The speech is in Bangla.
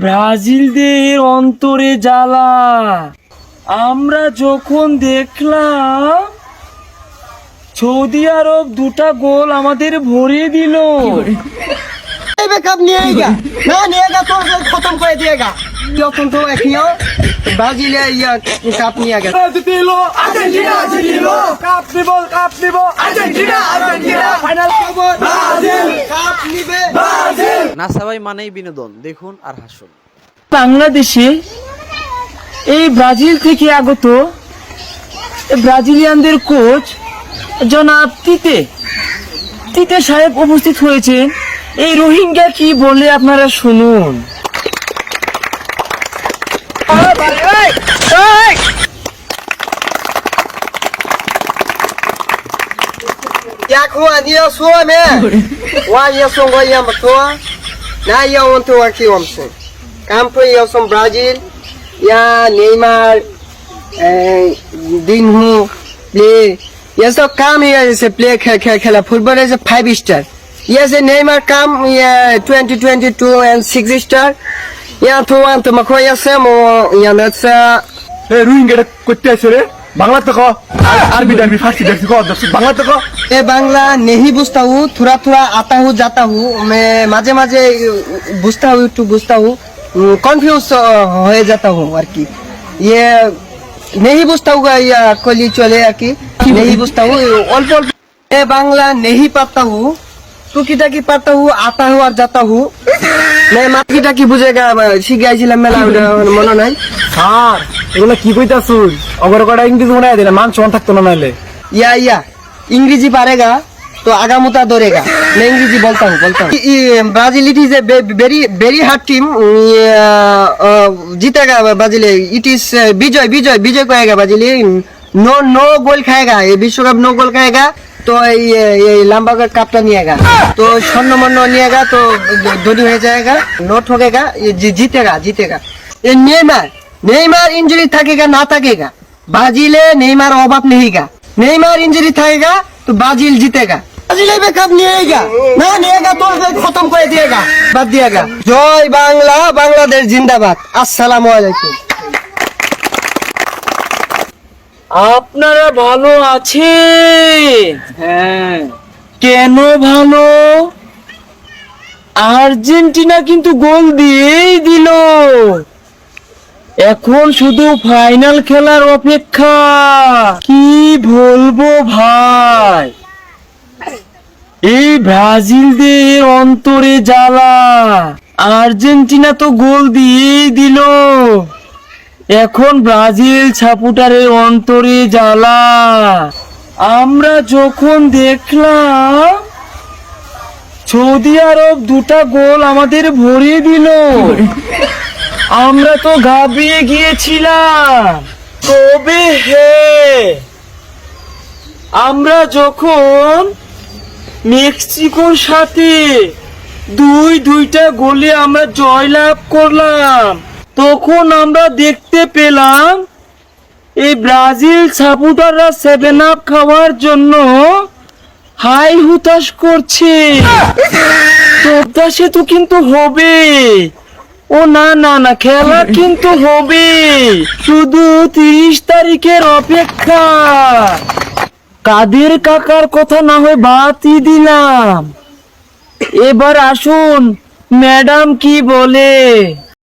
ব্রাজিলদের অন্তরে জ্বালা। আমরা যখন দেখলাম সৌদি আরব দুটা গোল আমাদের ভরিয়ে দিল। कब निएगा ना निएगा तो खत्म कर देगा यो तुम तो एक्नियो ब्राजील या कप निएगा জিতিলো আর্জেন্টিনা, জিতিলো কাপ নিব আর্জেন্টিনা, ফাইনাল খবর ব্রাজিল, कप निबे ব্রাজিল। নাসা ভাই মানেই বিনোদন, দেখুন আর হাসুন। বাংলাদেশে এই ব্রাজিল থেকে আগত ব্রাজিলিয়ানদের কোচ জনাব তিতে সাহেব উপস্থিত হয়েছে। এই রোহিঙ্গা কি বলে আপনারা শুনুন। या हुआ दिया सुआ में वा ये songo ya matua na ya want to work you omse काम पे या सम ब्राजील या नेमार दिन हूँ प्ले ये सब काम ये से प्ले खेला football is a 5 star yes Neymar काम ये 2022 and 6 star या तो want to makoya samo ya natsa রোহিঙ্গাটা করতে আছে রে বাংলাতে ক আরবি ডারবি ফার্সি দেখছি ক দর্শক বাংলাতে ক ये बांग्ला नहीं बुझता हूँ थोड़ा थोड़ा आता हूँ जाता हूँ मैं माझे माझे बुझता हूँ टू बुझता हूँ कंफ्यूज हो जाता हूँ और की ये नहीं बुझता हूँ या कोली चले की नहीं बुझता हूँ अल्प अल्प ये बांग्ला नहीं पढ़ता हूँ टुकी टाकी पढ़ता हूँ आता हूँ और जाता हूँ मैं माटी टाकी बुझेगा শিখে আইছিলাম মেলা মনে নাই স্যার এগুলো কি কইতাছুন অগর কটা ইংরেজি মনে হয় দিলে মান সমান থাকতো না নাইলে या इंग्रेजी पारेगा तो आगा मुता दौड़ेगा मैं इंग्रेजी बोलता हूँ Brazil it is a very very hard team जीतेगा Brazil it is Vijay Vijay Vijay कहेगा ब्राजील नो नो गोल खाएगा ये विश्व कप नो गोल खाएगा तो ये लंबा का कपटा निएगा तो स्वर्ण मन्न निएगा तो धोनी हो जाएगा नो ठोकेगा ये जीतेगा जीतेगा ये नेमार इंजरी थकेगा ना थकेगा ब्राजील नेमार अभाव नहीं का नेमार इंजरी थाकेगा तो ब्राजील जीतेगा ब्राजील कब निएगा ना निएगा तो खत्म कर दिएगा बात दिएगा जय बांग्ला बांग्लादेश जिंदाबाद अस्सलामु आलाइकुम আপনারা ভালো আছেন? হ্যাঁ, কেন ভালো? আর্জেন্টিনা কিন্তু গোল দিয়েই দিল। এখন শুধু ফাইনাল খেলার অপেক্ষা। কি বলবো ভাই, এই ব্রাজিলদের অন্তরে জ্বালা। আর্জেন্টিনা তো গোল দিয়েই দিল, এখন ব্রাজিল সাপোর্টারের অন্তরে জ্বালা। আমরা যখন দেখলাম সৌদি আরব দুটা গোল আমাদের ভরিয়ে দিল, আমরা তো ঘাবড়িয়ে গিয়েছিলাম। তবে হে, আমরা যখন মেক্সিকোর সাথে দুইটা গোলে আমরা জয়লাভ করলাম, তখন আমরা দেখতে পেলাম এই ব্রাজিল সাপোর্টাররা 7 আপ খাওয়ার জন্য হাই হুতাশ করছে। তোপদাসে তো কিন্তু হবে, ও না না না, খেলা কিন্তু হবে, শুধু 30 তারিখের অপেক্ষা। কাদের কাকার কথা না হয় বাদই দিলাম, এবার আসুন ম্যাডাম কি বলে।